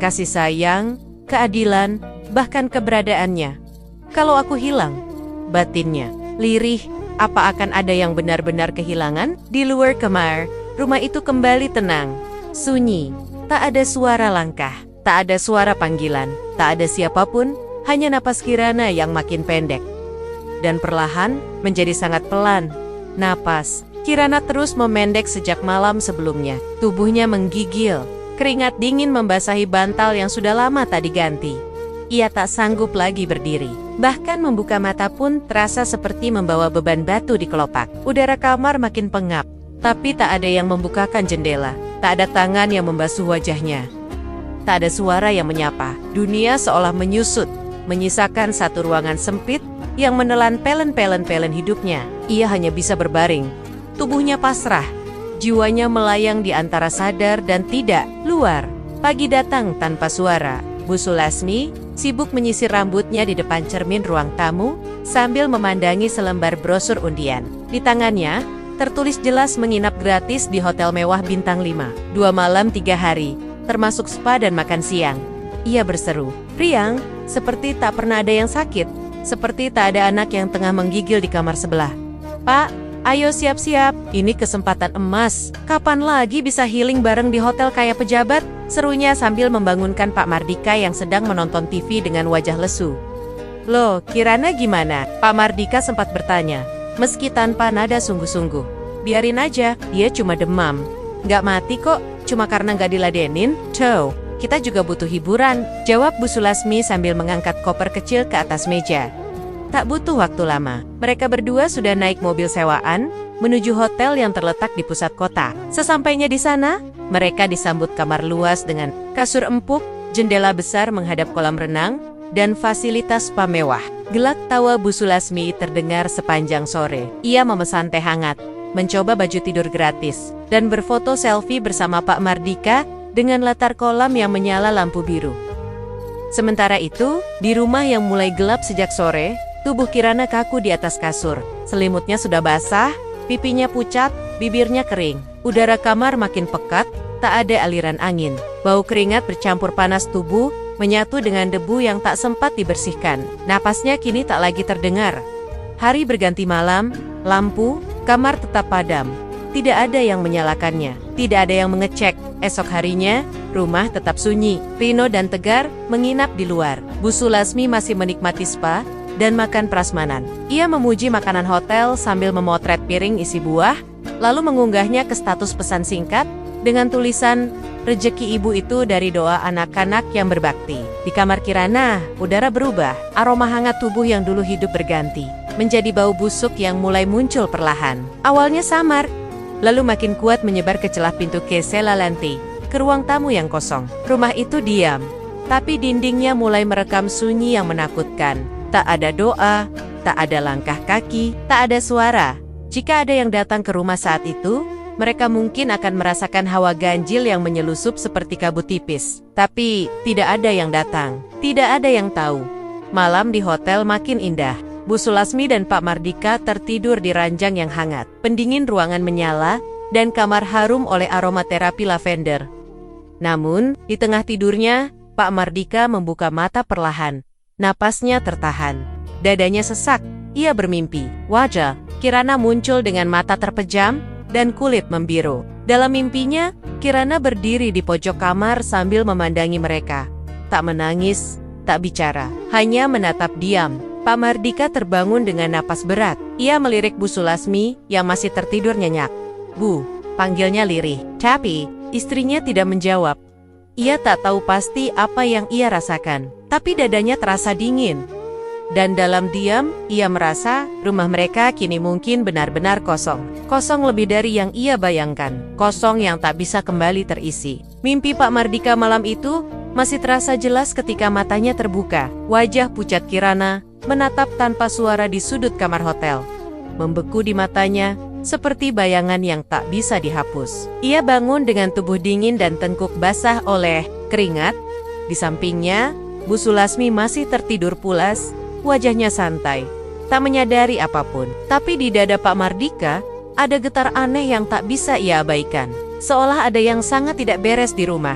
Kasih sayang, keadilan, bahkan keberadaannya. Kalau aku hilang, batinnya lirih, apa akan ada yang benar-benar kehilangan? Di luar kamar, rumah itu kembali tenang, sunyi. Tak ada suara langkah, tak ada suara panggilan, tak ada siapapun, hanya napas Kirana yang makin pendek. Dan perlahan, menjadi sangat pelan. Napas Kirana terus memendek sejak malam sebelumnya. Tubuhnya menggigil, keringat dingin membasahi bantal yang sudah lama tak diganti. Ia tak sanggup lagi berdiri. Bahkan membuka mata pun terasa seperti membawa beban batu di kelopak. Udara kamar makin pengap, tapi tak ada yang membukakan jendela. Tak ada tangan yang membasuh wajahnya. Tak ada suara yang menyapa. Dunia seolah menyusut, menyisakan satu ruangan sempit yang menelan pelen-pelen hidupnya. Ia hanya bisa berbaring. Tubuhnya pasrah, Jiwanya melayang di antara sadar dan tidak. Luar. Pagi datang tanpa suara. Bu Sulasmi sibuk menyisir rambutnya di depan cermin ruang tamu sambil memandangi selembar brosur undian. Di tangannya, tertulis jelas menginap gratis di hotel mewah bintang 5. 2 malam 3 hari, termasuk spa dan makan siang. Ia berseru, riang, seperti tak pernah ada yang sakit. Seperti tak ada anak yang tengah menggigil di kamar sebelah. Pak, ayo siap-siap, ini kesempatan emas. Kapan lagi bisa healing bareng di hotel kayak pejabat? Serunya sambil membangunkan Pak Mardika yang sedang menonton TV dengan wajah lesu. Loh, Kirana gimana? Pak Mardika sempat bertanya, meski tanpa nada sungguh-sungguh. Biarin aja, dia cuma demam. Nggak mati kok, cuma karena nggak diladenin. Tuh, kita juga butuh hiburan, jawab Bu Sulasmi sambil mengangkat koper kecil ke atas meja. Tak butuh waktu lama, mereka berdua sudah naik mobil sewaan, menuju hotel yang terletak di pusat kota. Sesampainya di sana, mereka disambut kamar luas dengan kasur empuk, jendela besar menghadap kolam renang, dan fasilitas spa mewah. Gelak tawa Bu Sulasmi terdengar sepanjang sore. Ia memesan teh hangat, mencoba baju tidur gratis, dan berfoto selfie bersama Pak Mardika dengan latar kolam yang menyala lampu biru. Sementara itu, di rumah yang mulai gelap sejak sore, tubuh Kirana kaku di atas kasur. Selimutnya sudah basah, pipinya pucat, bibirnya kering. Udara kamar makin pekat, tak ada aliran angin. Bau keringat bercampur panas tubuh, menyatu dengan debu yang tak sempat dibersihkan. Napasnya kini tak lagi terdengar. Hari berganti malam, lampu kamar tetap padam. Tidak ada yang menyalakannya, tidak ada yang mengecek. Esok harinya, rumah tetap sunyi. Rino dan Tegar menginap di luar. Bu Sulasmi masih menikmati spa dan makan prasmanan. Ia memuji makanan hotel sambil memotret piring isi buah, lalu mengunggahnya ke status pesan singkat dengan tulisan, "Rezeki ibu itu dari doa anak-anak yang berbakti." Di kamar Kirana, udara berubah. Aroma hangat tubuh yang dulu hidup berganti menjadi bau busuk yang mulai muncul perlahan. Awalnya samar, lalu makin kuat menyebar ke celah pintu Kesela Lantai, ke ruang tamu yang kosong. Rumah itu diam, tapi dindingnya mulai merekam sunyi yang menakutkan. Tak ada doa, tak ada langkah kaki, tak ada suara. Jika ada yang datang ke rumah saat itu, mereka mungkin akan merasakan hawa ganjil yang menyelusup seperti kabut tipis. Tapi, tidak ada yang datang. Tidak ada yang tahu. Malam di hotel makin indah. Bu Sulasmi dan Pak Mardika tertidur di ranjang yang hangat. Pendingin ruangan menyala, dan kamar harum oleh aromaterapi lavender. Namun, di tengah tidurnya, Pak Mardika membuka mata perlahan. Napasnya tertahan. Dadanya sesak. Ia bermimpi. Wajah Kirana muncul dengan mata terpejam dan kulit membiru. Dalam mimpinya, Kirana berdiri di pojok kamar sambil memandangi mereka. Tak menangis, tak bicara, hanya menatap diam. Pak Mardika terbangun dengan napas berat. Ia melirik Bu Sulasmi yang masih tertidur nyenyak. "Bu," panggilnya lirih. Tapi, istrinya tidak menjawab. Ia tak tahu pasti apa yang ia rasakan, tapi dadanya terasa dingin. Dan dalam diam, ia merasa rumah mereka kini mungkin benar-benar kosong. Kosong lebih dari yang ia bayangkan. Kosong yang tak bisa kembali terisi. Mimpi Pak Mardika malam itu masih terasa jelas ketika matanya terbuka. Wajah pucat Kirana menatap tanpa suara di sudut kamar hotel. Membeku di matanya, seperti bayangan yang tak bisa dihapus. Ia bangun dengan tubuh dingin dan tengkuk basah oleh keringat. Di sampingnya, Bu Sulasmi masih tertidur pulas, wajahnya santai, tak menyadari apapun. Tapi di dada Pak Mardika, ada getar aneh yang tak bisa ia abaikan. Seolah ada yang sangat tidak beres di rumah.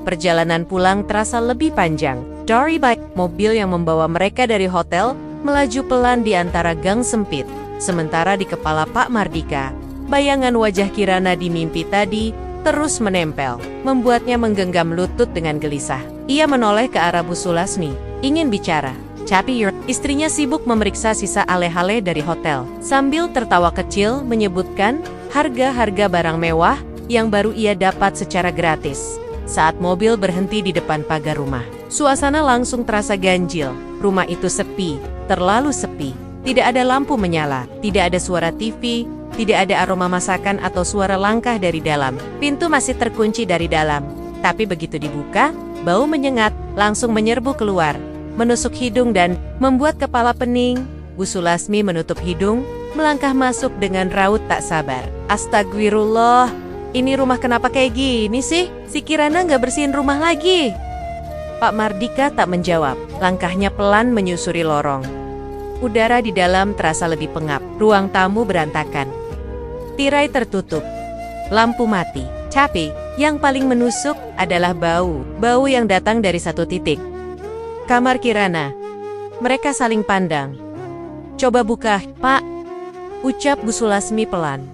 Perjalanan pulang terasa lebih panjang. Dory Bike, mobil yang membawa mereka dari hotel, melaju pelan di antara gang sempit. Sementara di kepala Pak Mardika, bayangan wajah Kirana di mimpi tadi terus menempel, membuatnya menggenggam lutut dengan gelisah. Ia menoleh ke arah Bu Sulasmi, ingin bicara. Tapi istrinya sibuk memeriksa sisa ale-ale dari hotel, sambil tertawa kecil menyebutkan harga-harga barang mewah yang baru ia dapat secara gratis. Saat mobil berhenti di depan pagar rumah, suasana langsung terasa ganjil. Rumah itu sepi, terlalu sepi. Tidak ada lampu menyala, tidak ada suara TV, tidak ada aroma masakan atau suara langkah dari dalam. Pintu masih terkunci dari dalam, tapi begitu dibuka, bau menyengat langsung menyerbu keluar, menusuk hidung dan membuat kepala pening. Bu Sulasmi menutup hidung, melangkah masuk dengan raut tak sabar. Astagfirullah, ini rumah kenapa kayak gini sih? Si Kirana nggak bersihin rumah lagi. Pak Mardika tak menjawab, langkahnya pelan menyusuri lorong. Udara di dalam terasa lebih pengap, ruang tamu berantakan. Tirai tertutup, lampu mati. Tapi, yang paling menusuk adalah bau yang datang dari satu titik. Kamar Kirana. Mereka saling pandang. Coba buka, Pak. Ucap Bu Sulasmi pelan.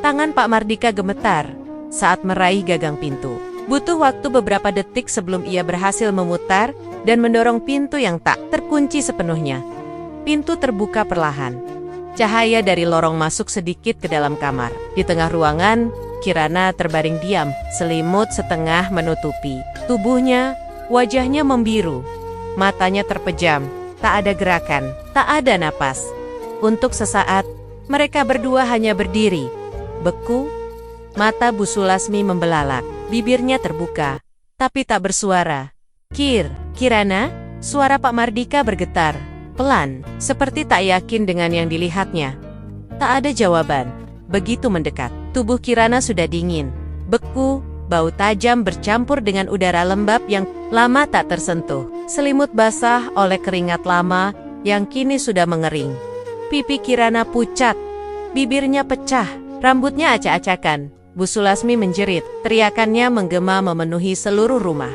Tangan Pak Mardika gemetar saat meraih gagang pintu. Butuh waktu beberapa detik sebelum ia berhasil memutar dan mendorong pintu yang tak terkunci sepenuhnya. Pintu terbuka perlahan. Cahaya dari lorong masuk sedikit ke dalam kamar. Di tengah ruangan, Kirana terbaring diam, selimut setengah menutupi tubuhnya, wajahnya membiru, matanya terpejam, tak ada gerakan, tak ada napas. Untuk sesaat, mereka berdua hanya berdiri, beku. Mata Bu Sulasmi membelalak, bibirnya terbuka, tapi tak bersuara. Kirana, suara Pak Mardika bergetar, pelan, seperti tak yakin dengan yang dilihatnya. Tak ada jawaban. Begitu mendekat, tubuh Kirana sudah dingin, beku, bau tajam bercampur dengan udara lembab yang lama tak tersentuh. Selimut basah oleh keringat lama yang kini sudah mengering. Pipi Kirana pucat, bibirnya pecah, rambutnya acak-acakan. Bu Sulasmi menjerit, teriakannya menggema memenuhi seluruh rumah.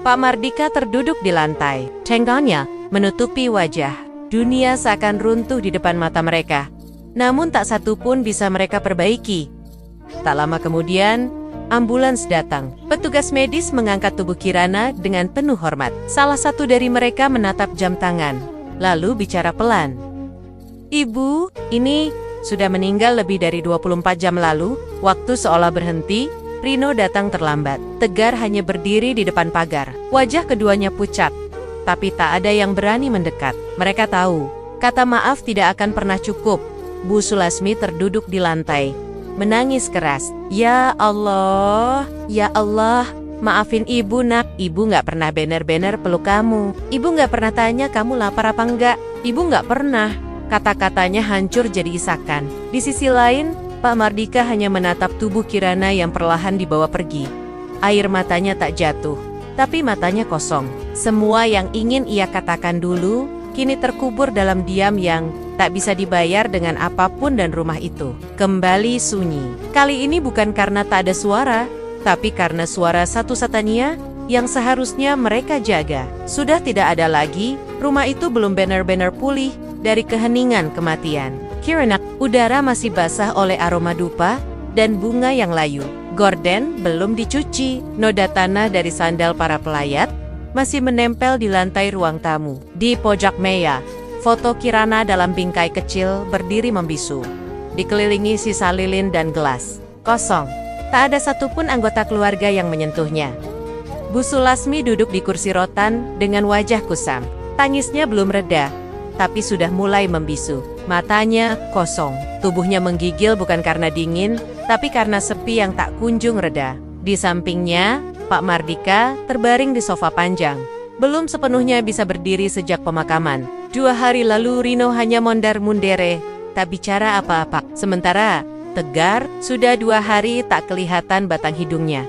Pak Mardika terduduk di lantai, cengkangnya menutupi wajah. Dunia seakan runtuh di depan mata mereka. Namun tak satu pun bisa mereka perbaiki. Tak lama kemudian, ambulans datang. Petugas medis mengangkat tubuh Kirana dengan penuh hormat. Salah satu dari mereka menatap jam tangan, lalu bicara pelan. Ibu, ini sudah meninggal lebih dari 24 jam lalu. Waktu seolah berhenti, Rino datang terlambat. Tegar hanya berdiri di depan pagar. Wajah keduanya pucat, tapi tak ada yang berani mendekat. Mereka tahu, kata maaf tidak akan pernah cukup. Bu Sulasmi terduduk di lantai, menangis keras. Ya Allah, maafin ibu nak. Ibu nggak pernah bener-bener peluk kamu. Ibu nggak pernah tanya kamu lapar apa enggak. Ibu nggak pernah. Kata-katanya hancur jadi isakan. Di sisi lain, Pak Mardika hanya menatap tubuh Kirana yang perlahan dibawa pergi. Air matanya tak jatuh, tapi matanya kosong. Semua yang ingin ia katakan dulu, kini terkubur dalam diam yang tak bisa dibayar dengan apapun, dan rumah itu kembali sunyi. Kali ini bukan karena tak ada suara, tapi karena suara satu-satunya yang seharusnya mereka jaga sudah tidak ada lagi. Rumah itu belum benar-benar pulih dari keheningan kematian. Kirana, udara masih basah oleh aroma dupa dan bunga yang layu. Gorden belum dicuci. Noda tanah dari sandal para pelayat masih menempel di lantai ruang tamu. Di pojok meja, foto Kirana dalam bingkai kecil berdiri membisu, dikelilingi sisa lilin dan gelas. Kosong. Tak ada satupun anggota keluarga yang menyentuhnya. Bu Sulasmi duduk di kursi rotan dengan wajah kusam. Tangisnya belum reda, tapi sudah mulai membisu. Matanya kosong. Tubuhnya menggigil bukan karena dingin, tapi karena sepi yang tak kunjung reda. Di sampingnya, Pak Mardika terbaring di sofa panjang. Belum sepenuhnya bisa berdiri sejak pemakaman. 2 hari lalu Rino hanya mondar-mundere, tak bicara apa-apa. Sementara Tegar sudah 2 hari tak kelihatan batang hidungnya.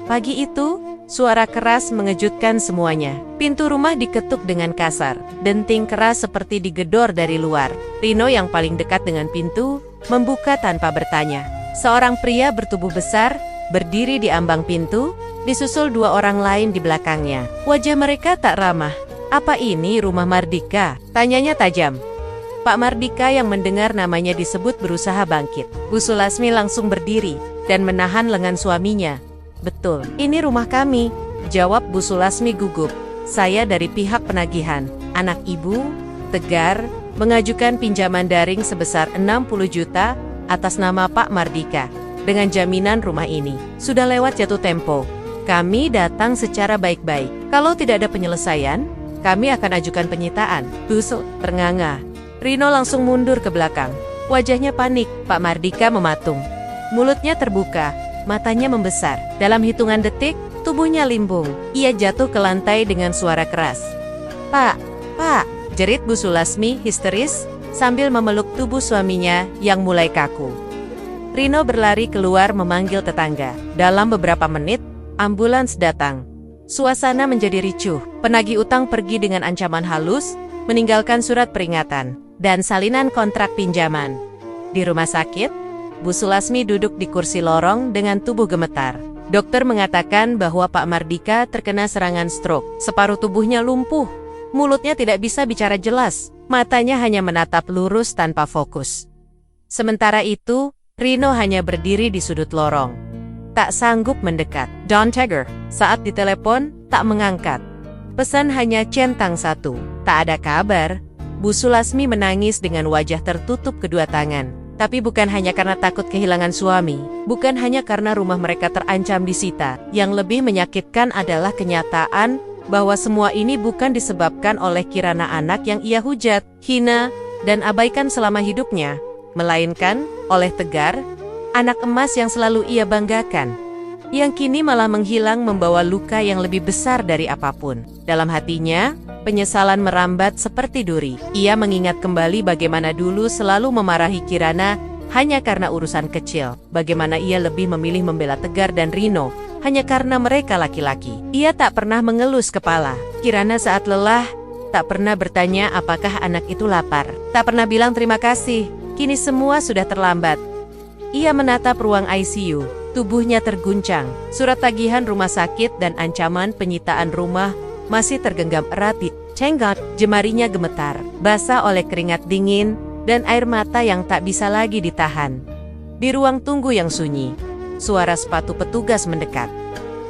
Pagi itu, suara keras mengejutkan semuanya. Pintu rumah diketuk dengan kasar. Denting keras seperti digedor dari luar. Rino yang paling dekat dengan pintu, membuka tanpa bertanya. Seorang pria bertubuh besar berdiri di ambang pintu, disusul 2 orang lain di belakangnya. Wajah mereka tak ramah. Apa ini rumah Mardika? Tanyanya tajam. Pak Mardika yang mendengar namanya disebut berusaha bangkit. Bu Sulasmi langsung berdiri dan menahan lengan suaminya. Betul, ini rumah kami, jawab Bu Sulasmi gugup. Saya dari pihak penagihan. Anak ibu, Tegar, mengajukan pinjaman daring sebesar 60 juta atas nama Pak Mardika. Dengan jaminan rumah ini sudah lewat jatuh tempo. Kami datang secara baik-baik. Kalau tidak ada penyelesaian, kami akan ajukan penyitaan. Busul ternganga. Rino langsung mundur ke belakang. Wajahnya panik. Pak Mardika mematung. Mulutnya terbuka, matanya membesar. Dalam hitungan detik, tubuhnya limbung. Ia jatuh ke lantai dengan suara keras. Pak, jerit Bu Sulasmi histeris. sambil memeluk tubuh suaminya yang mulai kaku. Rino berlari keluar memanggil tetangga. Dalam beberapa menit, ambulans datang. Suasana menjadi ricuh. Penagih utang pergi dengan ancaman halus, meninggalkan surat peringatan dan salinan kontrak pinjaman. Di rumah sakit, Bu Sulasmi duduk di kursi lorong dengan tubuh gemetar. Dokter mengatakan bahwa Pak Mardika terkena serangan stroke. Separuh tubuhnya lumpuh, mulutnya tidak bisa bicara jelas, matanya hanya menatap lurus tanpa fokus. Sementara itu, Rino hanya berdiri di sudut lorong. Tak sanggup mendekat. Don Tiger, saat ditelepon, tak mengangkat. Pesan hanya centang satu. Tak ada kabar. Bu Sulasmi menangis dengan wajah tertutup kedua tangan. Tapi bukan hanya karena takut kehilangan suami. Bukan hanya karena rumah mereka terancam disita. Yang lebih menyakitkan adalah kenyataan bahwa semua ini bukan disebabkan oleh Kirana anak yang ia hujat, hina, dan abaikan selama hidupnya. Melainkan oleh Tegar, anak emas yang selalu ia banggakan. Yang kini malah menghilang membawa luka yang lebih besar dari apapun. Dalam hatinya, penyesalan merambat seperti duri. Ia mengingat kembali bagaimana dulu selalu memarahi Kirana hanya karena urusan kecil. Bagaimana ia lebih memilih membela Tegar dan Rino hanya karena mereka laki-laki. Ia tak pernah mengelus kepala. Kirana saat lelah, tak pernah bertanya apakah anak itu lapar. Tak pernah bilang terima kasih. Kini semua sudah terlambat. Ia menatap ruang ICU. Tubuhnya terguncang. Surat tagihan rumah sakit dan ancaman penyitaan rumah masih tergenggam erat di cenggot. Jemarinya gemetar, basah oleh keringat dingin dan air mata yang tak bisa lagi ditahan. Di ruang tunggu yang sunyi, suara sepatu petugas mendekat.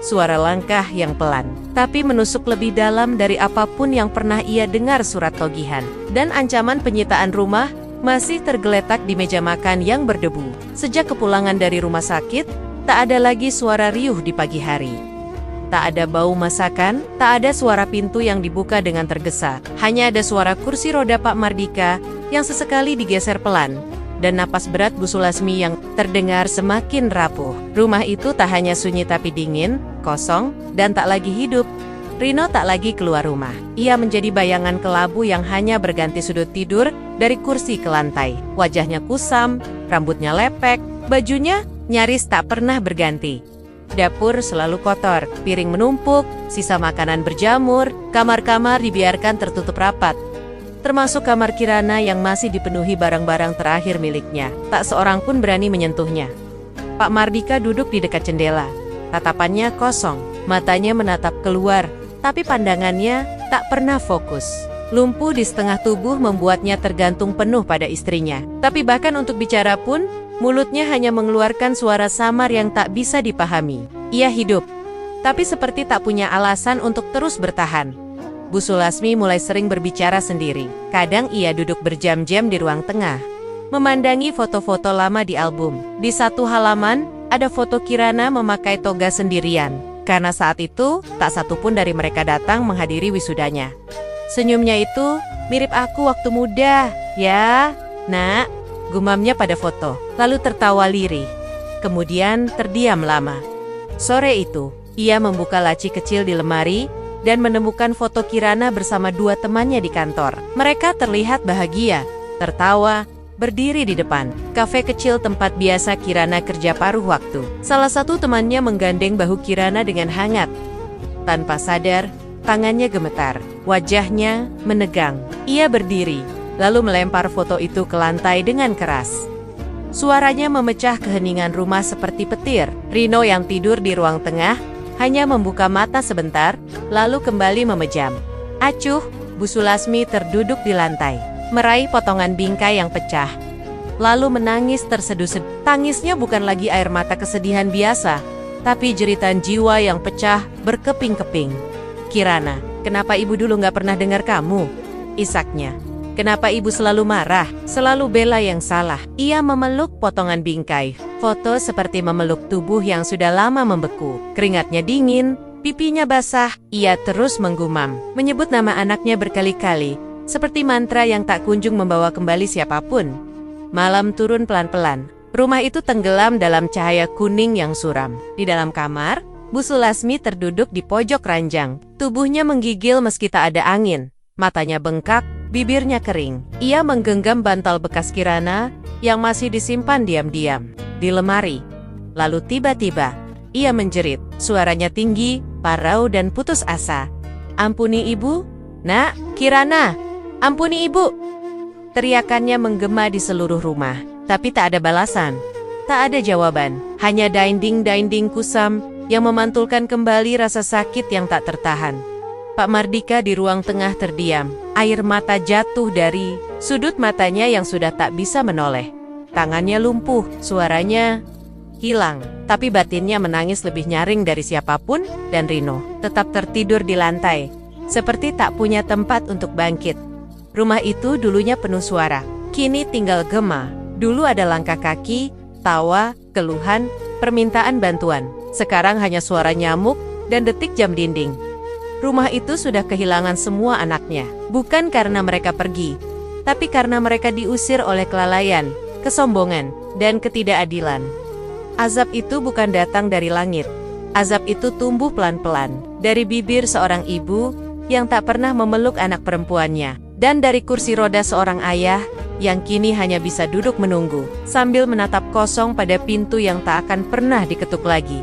Suara langkah yang pelan, tapi menusuk lebih dalam dari apapun yang pernah ia dengar. Surat tagihan dan ancaman penyitaan rumah masih tergeletak di meja makan yang berdebu. Sejak kepulangan dari rumah sakit, tak ada lagi suara riuh di pagi hari. Tak ada bau masakan, tak ada suara pintu yang dibuka dengan tergesa. Hanya ada suara kursi roda Pak Mardika yang sesekali digeser pelan, dan napas berat Bu Sulasmi yang terdengar semakin rapuh. Rumah itu tak hanya sunyi tapi dingin, kosong, dan tak lagi hidup. Rino tak lagi keluar rumah. Ia menjadi bayangan kelabu yang hanya berganti sudut tidur dari kursi ke lantai. Wajahnya kusam, rambutnya lepek, bajunya nyaris tak pernah berganti. Dapur selalu kotor, piring menumpuk, sisa makanan berjamur, kamar-kamar dibiarkan tertutup rapat. Termasuk kamar Kirana yang masih dipenuhi barang-barang terakhir miliknya. Tak seorang pun berani menyentuhnya. Pak Mardika duduk di dekat jendela. Tatapannya kosong, matanya menatap keluar, tapi pandangannya tak pernah fokus. Lumpuh di setengah tubuh membuatnya tergantung penuh pada istrinya. Tapi bahkan untuk bicara pun, mulutnya hanya mengeluarkan suara samar yang tak bisa dipahami. Ia hidup, tapi seperti tak punya alasan untuk terus bertahan. Bu Sulasmi mulai sering berbicara sendiri. Kadang ia duduk berjam-jam di ruang tengah, memandangi foto-foto lama di album. Di satu halaman, ada foto Kirana memakai toga sendirian. Karena saat itu, tak satu pun dari mereka datang menghadiri wisudanya. Senyumnya itu mirip aku waktu muda. Ya, nak, gumamnya pada foto. Lalu tertawa lirih. Kemudian terdiam lama. Sore itu, ia membuka laci kecil di lemari dan menemukan foto Kirana bersama dua temannya di kantor. Mereka terlihat bahagia, tertawa, berdiri di depan kafe kecil tempat biasa Kirana kerja paruh waktu. Salah satu temannya menggandeng bahu Kirana dengan hangat. Tanpa sadar, tangannya gemetar, wajahnya menegang. Ia berdiri, lalu melempar foto itu ke lantai dengan keras. Suaranya memecah keheningan rumah seperti petir. Rino yang tidur di ruang tengah hanya membuka mata sebentar, lalu kembali memejam. Acuh, Bu Sulasmi terduduk di lantai, meraih potongan bingkai yang pecah, lalu menangis terseduh-seduh. Tangisnya bukan lagi air mata kesedihan biasa, tapi jeritan jiwa yang pecah berkeping-keping. Kirana, kenapa ibu dulu nggak pernah dengar kamu? Isaknya. Kenapa ibu selalu marah, selalu bela yang salah? Ia memeluk potongan bingkai. Foto seperti memeluk tubuh yang sudah lama membeku. Keringatnya dingin, pipinya basah. Ia terus menggumam, menyebut nama anaknya berkali-kali, seperti mantra yang tak kunjung membawa kembali siapapun. Malam turun pelan-pelan. Rumah itu tenggelam dalam cahaya kuning yang suram. Di dalam kamar, Bu Sulasmi terduduk di pojok ranjang. Tubuhnya menggigil meski tak ada angin. Matanya bengkak, Bibirnya kering. Ia menggenggam bantal bekas Kirana yang masih disimpan diam-diam di lemari. Lalu tiba-tiba, ia menjerit. Suaranya tinggi, parau dan putus asa. "Ampuni ibu, nak, Kirana, ampuni ibu." Teriakannya menggema di seluruh rumah, tapi tak ada balasan. Tak ada jawaban, hanya dinding-dinding kusam yang memantulkan kembali rasa sakit yang tak tertahan. Pak Mardika di ruang tengah terdiam, air mata jatuh dari sudut matanya yang sudah tak bisa menoleh. Tangannya lumpuh, suaranya hilang, tapi batinnya menangis lebih nyaring dari siapapun, dan Rino tetap tertidur di lantai, seperti tak punya tempat untuk bangkit. Rumah itu dulunya penuh suara, kini tinggal gema. Dulu ada langkah kaki, tawa, keluhan, permintaan bantuan. Sekarang hanya suara nyamuk dan detik jam dinding. Rumah itu sudah kehilangan semua anaknya, bukan karena mereka pergi, tapi karena mereka diusir oleh kelalaian, kesombongan, dan ketidakadilan. Azab itu bukan datang dari langit. Azab itu tumbuh pelan-pelan dari bibir seorang ibu yang tak pernah memeluk anak perempuannya, dan dari kursi roda seorang ayah yang kini hanya bisa duduk menunggu sambil menatap kosong pada pintu yang tak akan pernah diketuk lagi.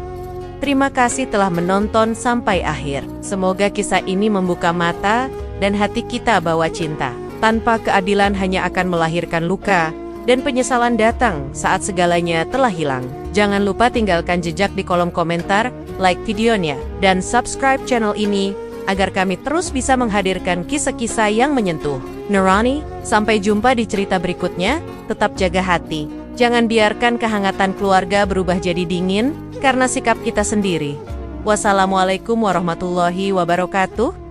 Terima kasih telah menonton sampai akhir. Semoga kisah ini membuka mata dan hati kita bahwa cinta tanpa keadilan hanya akan melahirkan luka, dan penyesalan datang saat segalanya telah hilang. Jangan lupa tinggalkan jejak di kolom komentar, like videonya, dan subscribe channel ini agar kami terus bisa menghadirkan kisah-kisah yang menyentuh nurani. Sampai jumpa di cerita berikutnya. Tetap jaga hati. Jangan biarkan kehangatan keluarga berubah jadi dingin karena sikap kita sendiri. Wassalamualaikum warahmatullahi wabarakatuh.